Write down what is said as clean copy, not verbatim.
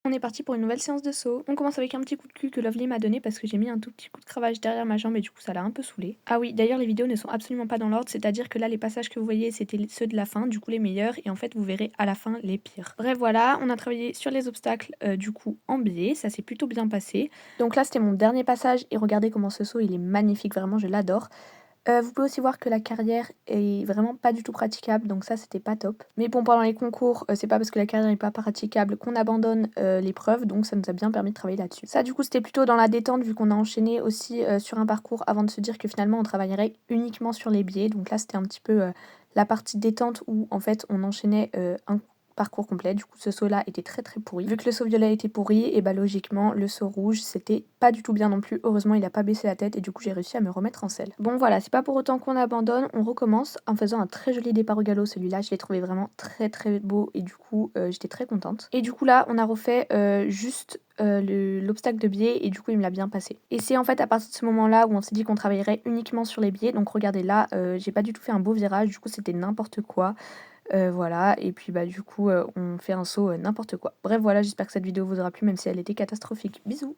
On est parti pour une nouvelle séance de saut. On commence avec un petit coup de cul que Lovely m'a donné parce que j'ai mis un tout petit coup de cravache derrière ma jambe et du coup ça l'a un peu saoulé. Ah oui, d'ailleurs les vidéos ne sont absolument pas dans l'ordre, c'est-à-dire que là les passages que vous voyez c'était ceux de la fin, du coup les meilleurs et en fait vous verrez à la fin les pires. Bref voilà, on a travaillé sur les obstacles du coup en biais, ça s'est plutôt bien passé. Donc là c'était mon dernier passage et regardez comment ce saut il est magnifique, vraiment je l'adore. Vous pouvez aussi voir que la carrière est vraiment pas du tout praticable, donc ça, c'était pas top. Mais bon, pendant les concours, c'est pas parce que la carrière est pas praticable qu'on abandonne, l'épreuve, donc ça nous a bien permis de travailler là-dessus. Ça, du coup, c'était plutôt dans la détente vu qu'on a enchaîné aussi, sur un parcours avant de se dire que finalement on travaillerait uniquement sur les biais. Donc là, c'était un petit peu, la partie détente où en fait on enchaînait, un parcours complet. Du coup, ce saut-là était très, très pourri. Vu que le saut violet était pourri et bah, logiquement, le saut rouge, c'était pas du tout bien non plus. Heureusement, il a pas baissé la tête et du coup, j'ai réussi à me remettre en selle. Bon, voilà, c'est pas pour autant qu'on abandonne. On recommence en faisant un très joli départ au galop. Celui-là, je l'ai trouvé vraiment très, très beau et du coup, j'étais très contente. Et du coup, là, on a refait juste l'obstacle de biais et du coup, il me l'a bien passé. Et c'est en fait à partir de ce moment-là où on s'est dit qu'on travaillerait uniquement sur les biais. Donc, regardez là, j'ai pas du tout fait un beau virage. Du coup, c'était n'importe quoi. Voilà et puis, bah, du coup, on fait un saut, n'importe quoi. Bref, voilà, j'espère que cette vidéo vous aura plu même si elle était catastrophique. Bisous.